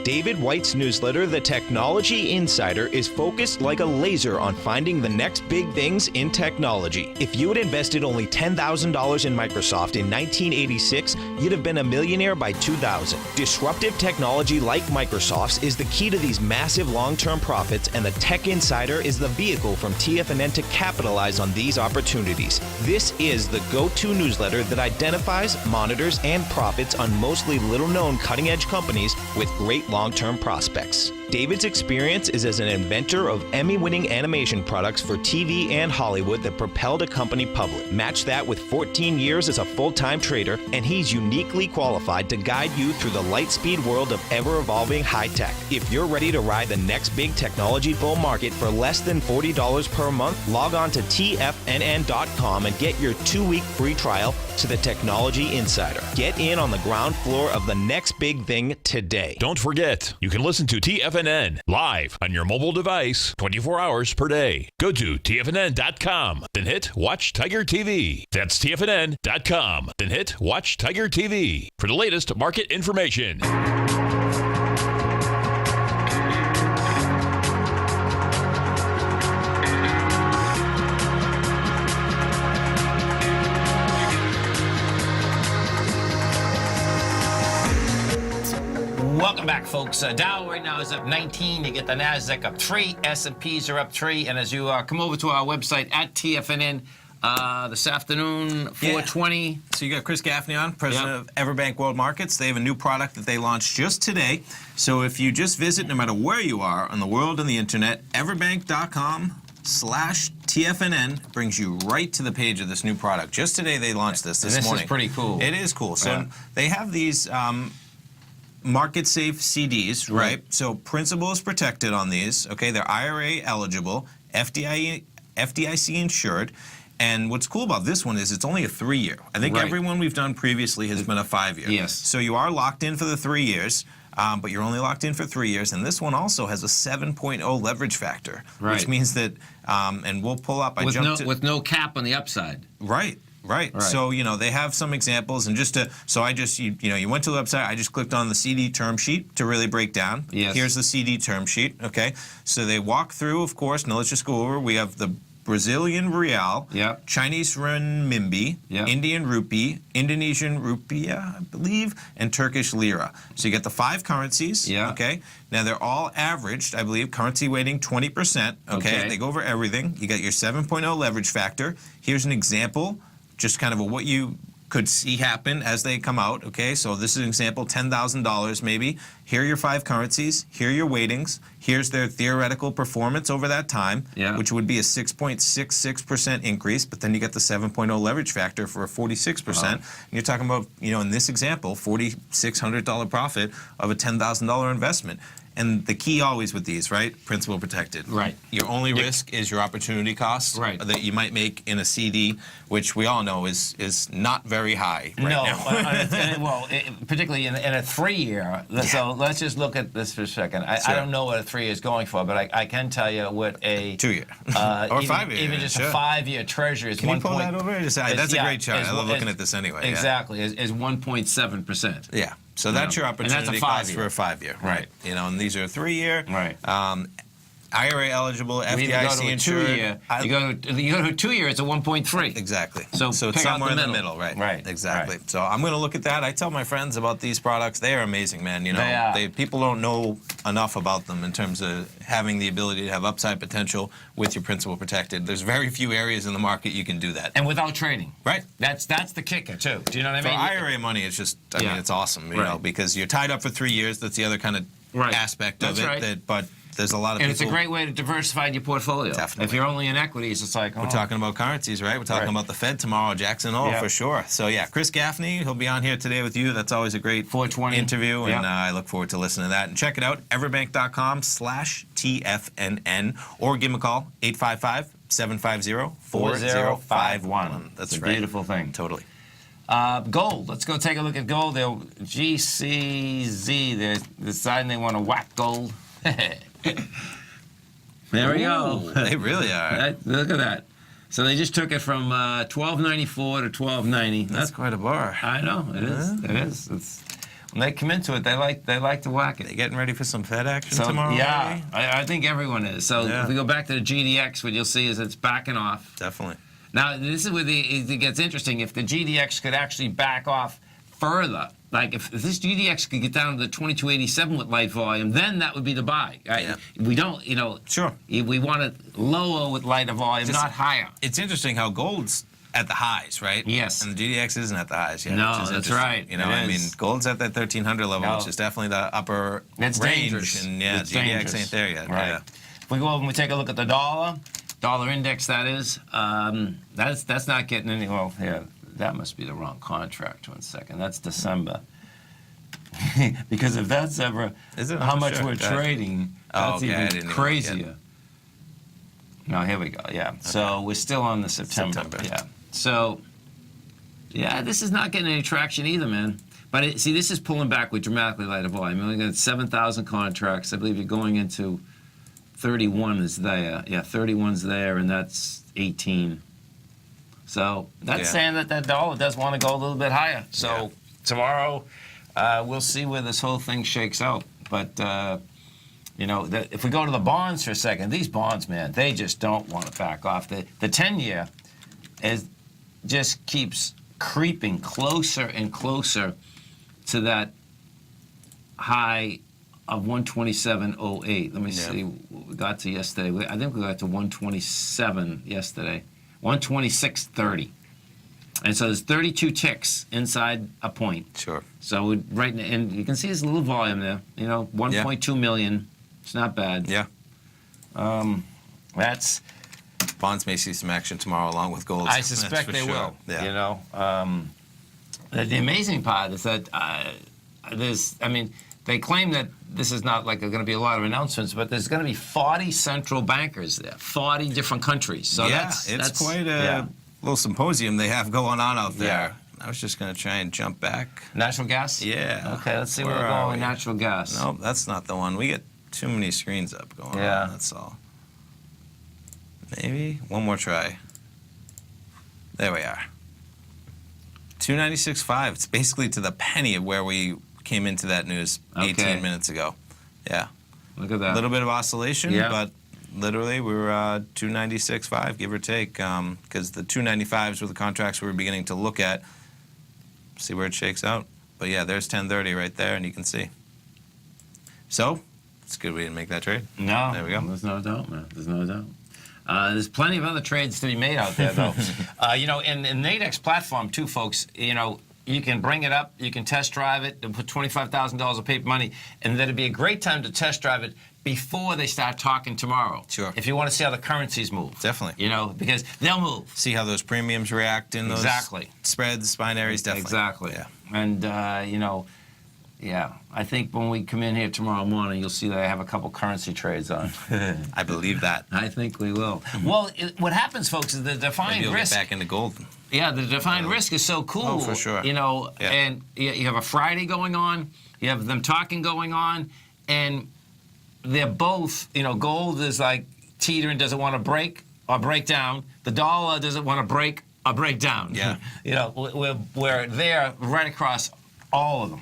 David White's newsletter, The Technology Insider, is focused like a laser on finding the next big things in technology. If you had invested only $10,000 in Microsoft in 1986, you'd have been a millionaire by 2000. Disruptive technology like Microsoft's is the key to these massive long-term profits, and the Tech Insider is the vehicle from TFNN to capitalize on these opportunities. This is the go-to newsletter that identifies, monitors, and profits on mostly little-known cutting-edge companies with great long-term prospects. David's experience is as an inventor of Emmy-winning animation products for TV and Hollywood that propelled a company public. Match that with 14 years as a full-time trader, and he's uniquely qualified to guide you through the light-speed world of ever-evolving high-tech. If you're ready to ride the next big technology bull market for less than $40 per month, log on to TFNN.com and get your 2-week free trial to the Technology Insider. Get in on the ground floor of the next big thing today. Don't forget, you can listen to TFNN live on your mobile device 24 hours per day. Go to TFNN.com, then hit Watch Tiger TV. That's TFNN.com, then hit Watch Tiger TV for the latest market information. Welcome back, folks. Dow right now is up 19. You get the NASDAQ up 3. S&Ps are up 3. And as you come over to our website at TFNN this afternoon, 4:20. Yeah. So you got Chris Gaffney on, president of Everbank World Markets. They have a new product that they launched just today. So if you just visit, no matter where you are on the world and the internet, everbank.com/TFNN brings you right to the page of this new product. Just today they launched this morning. This is pretty cool. It is cool. So they have these market safe CDs, right? So principal is protected on these. Okay, they're IRA eligible, FDIC insured. And what's cool about this one is it's only a 3-year. I think every one we've done previously has been a 5-year. Yes. So you are locked in for the 3 years, but you're only locked in for 3 years. And this one also has a 7.0 leverage factor, which means that, and we'll pull up. With no cap on the upside. Right. So, they have some examples, and you went to the website, I just clicked on the CD term sheet to really break down. Yes. Here's the CD term sheet, okay? So they walk through, of course. Now let's just go over. We have the Brazilian real, Chinese renminbi, Indian rupee, Indonesian rupiah, I believe, and Turkish lira. So you get the 5 currencies, okay? Now they're all averaged, I believe, currency weighting 20%, okay? They go over everything. You got your 7.0 leverage factor. Here's an example, just kind of what you could see happen as they come out, okay? So this is an example, $10,000 maybe. Here are your 5 currencies. Here are your weightings. Here's their theoretical performance over that time, which would be a 6.66% increase, but then you get the 7.0 leverage factor for a 46%. And you're talking about, in this example, $4,600 profit of a $10,000 investment. And the key always with these, right? Principal protected. Right. Your only risk is your opportunity cost that you might make in a CD, which we all know is not very high now. Particularly in a 3-year. So let's just look at this for a second. I don't know what a 3 year is going for, but I can tell you what a 2-year or 5-year. Even just a 5-year treasury is. Can you pull that over? That's a great chart. I love looking at this anyway. Exactly. Is 1.7%. Yeah. So that's your opportunity cost for a 5-year. Right. And these are a 3-year. Right. IRA eligible, FDIC insured. You go to a 2-year, it's a 1.3. Exactly. So it's somewhere in the middle, right? Right. Exactly. So I'm going to look at that. I tell my friends about these products. They are amazing, man. People don't know enough about them in terms of having the ability to have upside potential with your principal protected. There's very few areas in the market you can do that. And without trading. Right. That's the kicker, too. Do you know what I mean? For IRA money, it's just, it's awesome, because you're tied up for 3 years. That's the other kind of aspect of it. Right. But there's a lot of people. And it's a great way to diversify your portfolio. Definitely. If you're only in equities, it's like, We're talking about currencies, right? We're talking about the Fed tomorrow, Jackson Hole, for sure. So, yeah, Chris Gaffney, he'll be on here today with you. That's always a great 420 interview, and I look forward to listening to that. And check it out, everbank.com/TFNN, or give him a call, 855-750-4051. That's right. Beautiful thing. Totally. Gold. Let's go take a look at gold. They're GCZ. They're deciding they want to whack gold. There we go. They really are. Look at that. So they just took it from 1294 to 1290. That's quite a bar. I know it is. It is. When they come into it, they like to whack it. They getting ready for some Fed action tomorrow? Yeah, I think everyone is. So if we go back to the GDX, what you'll see is it's backing off. Definitely. Now, this is where it gets interesting. If the GDX could actually back off further, like if this GDX could get down to the 2287 with light volume, then that would be the buy. Right? Yeah. We don't, Sure. We want it lower with lighter volume, not higher. It's interesting how gold's at the highs, right? Yes. And the GDX isn't at the highs yet. No, which is that's interesting. right. I mean, gold's at that 1300 level, which is definitely the upper It's range. dangerous. And It's GDX dangerous. ain't there yet. Right. Yeah. If we go over and we take a look at the dollar index, that is, that's not getting any. Well, yeah, that must be the wrong contract. 1 second. That's December. Because if that's ever how much we're trading, that's even crazier. No, here we go. Yeah. Okay. So we're still on the September. Yeah. So, yeah, this is not getting any traction either, man. But see, this is pulling back with dramatically lighter volume. We're looking at 7,000 contracts. I believe you're going into 31 is there. Yeah, 31's there, and that's 18. So that's saying that dollar does want to go a little bit higher. So tomorrow, we'll see where this whole thing shakes out. But, if we go to the bonds for a second, these bonds, man, they just don't want to back off. The 10-year just keeps creeping closer and closer to that high of 127.08. Let me see what we got to yesterday. I think we got to 127 yesterday. 126.30. And so there's 32 ticks inside a point. Sure. So and you can see there's a little volume there. 1.2 million. It's not bad. Yeah. That's. Bonds may see some action tomorrow along with gold. I suspect they will. Yeah. The amazing part is that they claim that this is not like going to be a lot of announcements, but there's going to be 40 central bankers there, 40 different countries. So that's quite a little symposium they have going on out there. Yeah. I was just going to try and jump back. Natural gas? Yeah. Okay, let's see where we're going with natural gas. No, that's not the one. We get too many screens up going on, that's all. Maybe one more try. There we are. 296.5. It's basically to the penny of where we came into that news 18 minutes ago. Yeah. Look at that. A little bit of oscillation, but literally we were 296.5, give or take, because the 295s were the contracts we were beginning to look at. See where it shakes out. But yeah, there's 1030 right there, and you can see. So, it's good we didn't make that trade. No. There we go. There's no doubt, man. There's no doubt. There's plenty of other trades to be made out there, though. In Nadex platform, too, folks, you can bring it up, you can test drive it, and put $25,000 of paper money, and that'd be a great time to test drive it before they start talking tomorrow. Sure. If you want to see how the currencies move. Definitely. Because they'll move. See how those premiums react in those spreads, binaries, definitely. Exactly. Yeah. And, I think when we come in here tomorrow morning, you'll see that I have a couple currency trades on. I believe that. I think we will. Well, what happens, folks, is the defined risk. Get back into gold. Yeah, the defined risk is so cool. Oh, for sure. And you have a Friday going on, you have them talking going on, and they're both, gold is like teetering, doesn't want to break or break down. The dollar doesn't want to break or break down. Yeah. We're there right across all of them.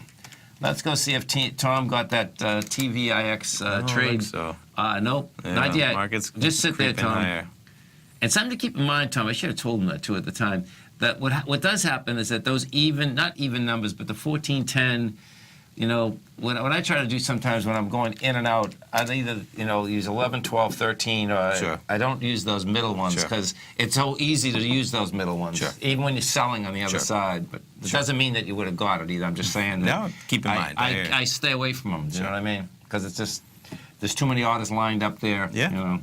Let's go see if Tom got that TVIX trade. So. Nope, not yet. Market's just sit there, Tom. Higher. And something to keep in mind, Tom, I should have told him that too at the time, that what does happen is that those not even numbers, but the 14, 10, when I try to do sometimes when I'm going in and out, I either, use 11, 12, 13, or I don't use those middle ones because it's so easy to use those middle ones, even when you're selling on the other side. But it doesn't mean that you would have got it either. I'm just saying that keep in mind. I stay away from them. Do you know what I mean? Because it's just, There's too many orders lined up there. Yeah. You know.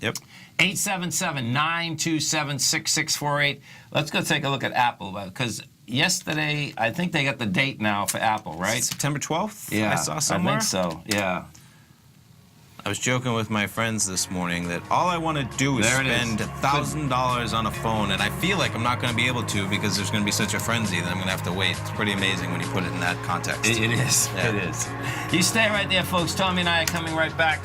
Yep. 877-927-6648. Let's go take a look at Apple, because yesterday, I think they got the date now for Apple, right? September 12th? Yeah, I saw somewhere. I think so, yeah. I was joking with my friends this morning that all I want to do is spend $1,000 on a phone, and I feel like I'm not going to be able to because there's going to be such a frenzy that I'm going to have to wait. It's pretty amazing when you put it in that context. It is. Yeah. It is. You stay right there, folks. Tommy and I are coming right back.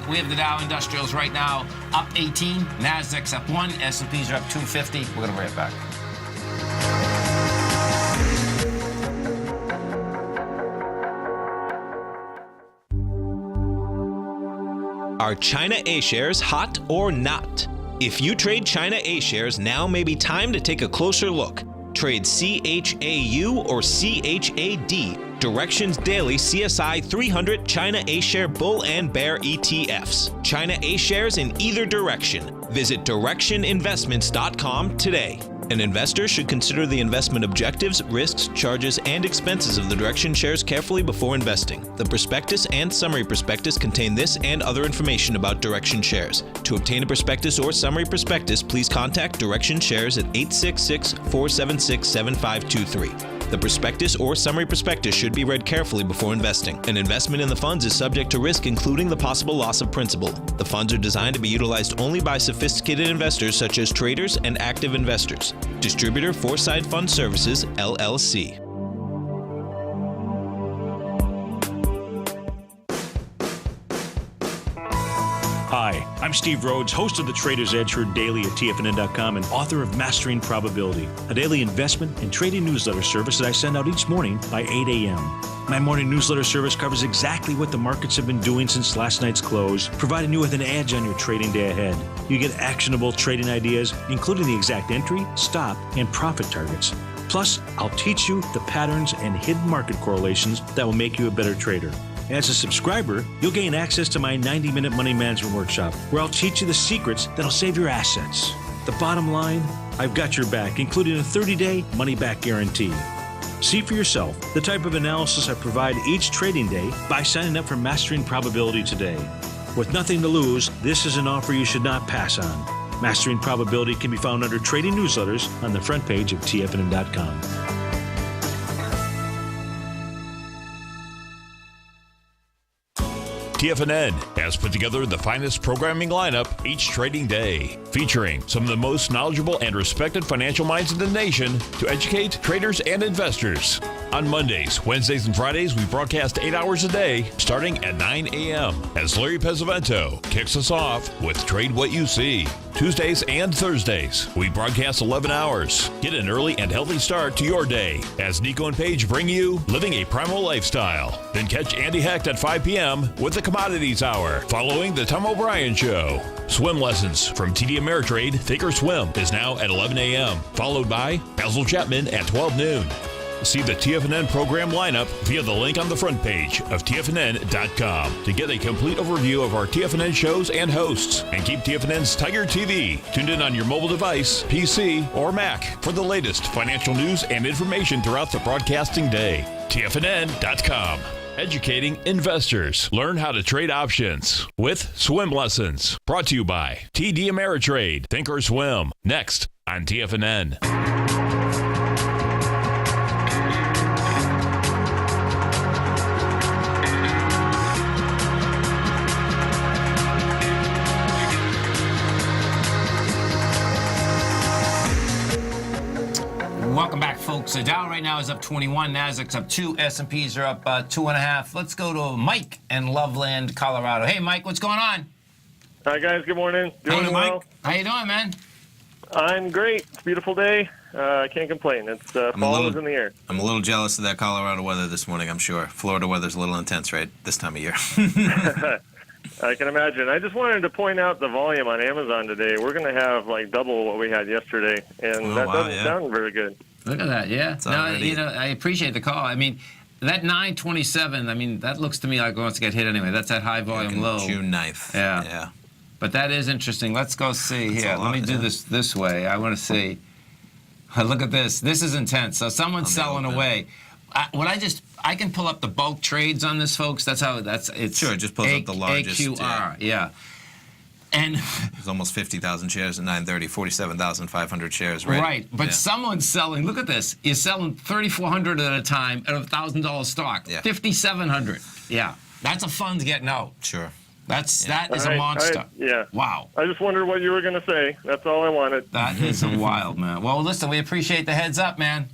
We have the Dow Industrials right now up 18, Nasdaq's up 1, S&Ps are up 250. We're going to be right back. Are China A-shares hot or not? If you trade China A-shares, now may be time to take a closer look. Trade CHAU or CHAD, Directions Daily CSI 300 China A-share Bull and Bear ETFs. China A-shares in either direction. Visit directioninvestments.com today. An investor should consider the investment objectives, risks, charges, and expenses of the Direction shares carefully before investing. The prospectus and summary prospectus contain this and other information about Direction shares. To obtain a prospectus or summary prospectus, please contact Direction shares at 866-476-7523. The prospectus or summary prospectus should be read carefully before investing. An investment in the funds is subject to risk, including the possible loss of principal. The funds are designed to be utilized only by sophisticated investors such as traders and active investors. Distributor Foreside Fund Services, LLC. Hi, I'm Steve Rhodes, host of the Trader's Edge heard daily at TFNN.com and author of Mastering Probability, a daily investment and trading newsletter service that I send out each morning by 8 a.m. My morning newsletter service covers exactly what the markets have been doing since last night's close, providing you with an edge on your trading day ahead. You get actionable trading ideas, including the exact entry, stop, and profit targets. Plus, I'll teach you the patterns and hidden market correlations that will make you a better trader. As a subscriber, you'll gain access to my 90-minute money management workshop, where I'll teach you the secrets that'll save your assets. The bottom line, I've got your back, including a 30-day money-back guarantee. See for yourself the type of analysis I provide each trading day by signing up for Mastering Probability today. With nothing to lose, this is an offer you should not pass on. Mastering Probability can be found under Trading Newsletters on the front page of TFNN.com. TFNN has put together the finest programming lineup each trading day, featuring some of the most knowledgeable and respected financial minds in the nation to educate traders and investors. On Mondays, Wednesdays, and Fridays, we broadcast 8 hours a day, starting at 9 a.m. as Larry Pesavento kicks us off with Trade What You See. Tuesdays and Thursdays, we broadcast 11 hours. Get an early and healthy start to your day as Nico and Paige bring you Living a Primal Lifestyle. Then catch Andy Hecht at 5 p.m. with the Commodities Hour, following the Tom O'Brien Show. Swim lessons from TD Ameritrade Thinkorswim is now at 11 a.m., followed by Basil Chapman at 12 noon. See the TFNN program lineup via the link on the front page of TFNN.com to get a complete overview of our TFNN shows and hosts. And keep TFNN's Tiger TV tuned in on your mobile device, PC, or Mac for the latest financial news and information throughout the broadcasting day. TFNN.com. Educating investors. Learn how to trade options with swim lessons. Brought to you by TD Ameritrade Thinkorswim. Next on TFNN. Welcome back, folks. The Dow right now is up 21, Nasdaq's up 2, S&Ps are up 2.5. Let's go to Mike in Loveland, Colorado. Hey, Mike, what's going on? Hi, guys. Good morning. Doing well. How you doing, man? I'm great. It's a beautiful day. I can't complain. It's fall is in the air. I'm a little jealous of that Colorado weather this morning, I'm sure. Florida weather's a little intense, right, this time of year. I can imagine. I just wanted to point out the volume on Amazon today. We're going to have like double what we had yesterday, and that doesn't sound very good. Look at that, yeah. No, I appreciate the call. I mean, that 927, I mean, that looks to me like it wants to get hit anyway. That's that high volume low. June 9th. Yeah. But that is interesting. Let's go see here. Let me do this way. I want to see. Look at this. This is intense. So someone's selling away. I can pull up the bulk trades on this, folks. It's sure. It just pulls up the largest. AQR, yeah. And there's almost 50,000 shares at 930, 47,500 shares, right? Right, but someone's selling. Look at this. You're selling 3,400 at a time at a $1,000 stock. Yeah. 5,700. Yeah, that's a fund getting out. Sure. That is a monster. Wow. I just wondered what you were going to say. That's all I wanted. That is a wild, man. Well, listen, we appreciate the heads up, man.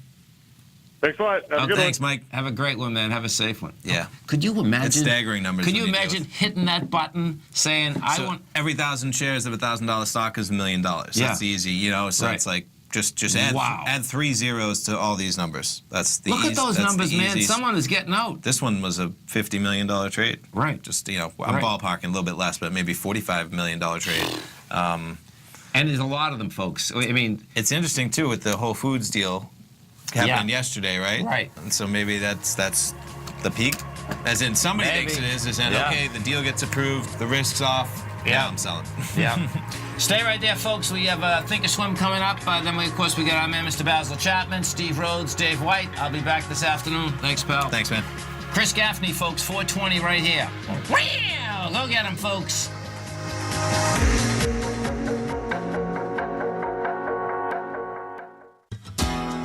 Thanks a lot. Have a good thanks, one. Mike. Have a great one, man. Have a safe one. Yeah. Could you imagine? It's staggering numbers. Could you imagine hitting that button, saying, "I want every 1,000 shares of $1,000 stock is $1 million." That's easy, you know. So it's like just add 3 zeros to all these numbers. Look at those numbers, man. Someone is getting out. This one was a $50 million trade. Right. Just I'm ballparking a little bit less, but maybe $45 million trade. And there's a lot of them, folks. I mean, it's interesting too with the Whole Foods deal. Happened yesterday, right? Right. And so maybe that's the peak. As in, somebody thinks it is. Okay, the deal gets approved, the risk's off. Yeah, I'm selling. Yeah. Stay right there, folks. We have Think or Swim coming up. Then, of course, we got our man, Mr. Basil Chapman, Steve Rhodes, Dave White. I'll be back this afternoon. Thanks, pal. Thanks, man. Chris Gaffney, folks, 420 right here. Wow! Go get him, folks.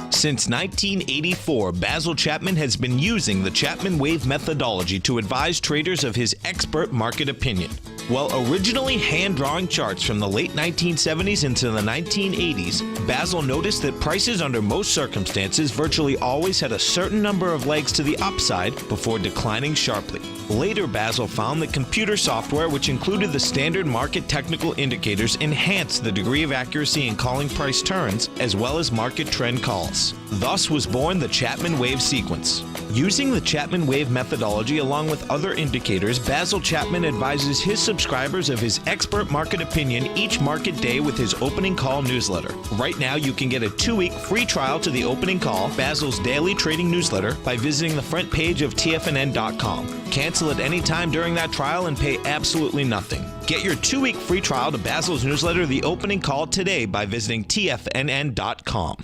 Since 1984, Basil Chapman has been using the Chapman Wave methodology to advise traders of his expert market opinion. While originally hand-drawing charts from the late 1970s into the 1980s, Basil noticed that prices under most circumstances virtually always had a certain number of legs to the upside before declining sharply. Later, Basil found that computer software, which included the standard market technical indicators, enhanced the degree of accuracy in calling price turns, as well as market trend calls. Thus was born the Chapman Wave sequence. Using the Chapman Wave methodology along with other indicators, Basil Chapman advises his subscribers of his expert market opinion each market day with his opening call newsletter. Right now, you can get a 2-week free trial to the opening call, Basil's daily trading newsletter, by visiting the front page of TFNN.com. Cancel at any time during that trial and pay absolutely nothing. Get your 2-week free trial to Basil's newsletter, The Opening Call, today by visiting TFNN.com.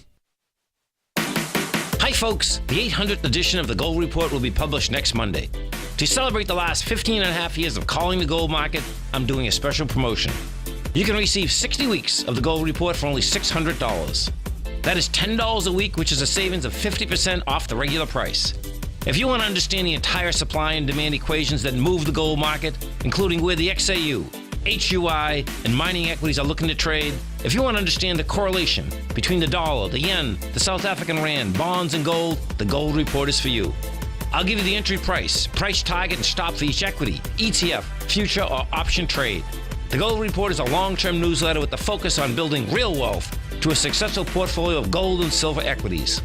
Hi, folks. The 800th edition of the Gold Report will be published next Monday. To celebrate the last 15 and a half years of calling the gold market, I'm doing a special promotion. You can receive 60 weeks of the Gold Report for only $600. That is $10 a week, which is a savings of 50% off the regular price. If you want to understand the entire supply and demand equations that move the gold market, including where the XAU, HUI, and mining equities are looking to trade, if you want to understand the correlation between the dollar, the yen, the South African rand, bonds, and gold, the Gold Report is for you. I'll give you the entry price target, and stop for each equity, ETF, future, or option trade. The Gold Report is a long-term newsletter with the focus on building real wealth to a successful portfolio of gold and silver equities.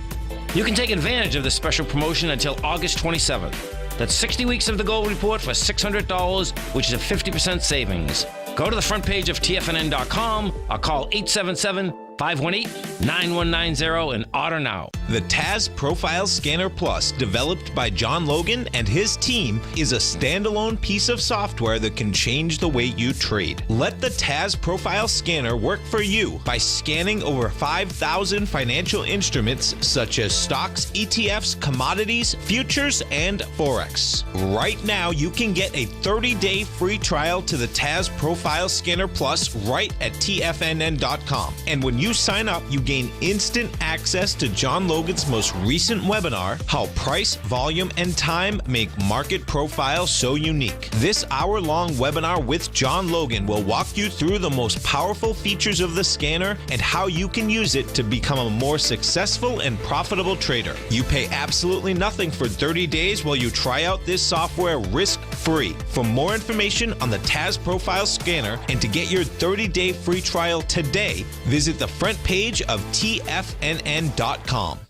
You can take advantage of this special promotion until August 27th. That's 60 weeks of the Gold Report for $600, which is a 50% savings. Go to the front page of TFNN.com or call 877-518-9190 and order now. The TAS Profile Scanner Plus, developed by John Logan and his team, is a standalone piece of software that can change the way you trade. Let the TAS Profile Scanner work for you by scanning over 5,000 financial instruments such as stocks, ETFs, commodities, futures, and Forex. Right now, you can get a 30-day free trial to the TAS Profile Scanner Plus right at TFNN.com. And when you sign up, you gain instant access to John Logan's most recent webinar, How Price, Volume, and Time Make Market Profiles So Unique. This hour-long webinar with John Logan will walk you through the most powerful features of the scanner and how you can use it to become a more successful and profitable trader. You pay absolutely nothing for 30 days while you try out this software risk-free. For more information on the TAS Profile Scanner and to get your 30-day free trial today, visit the front page of TFNN.com.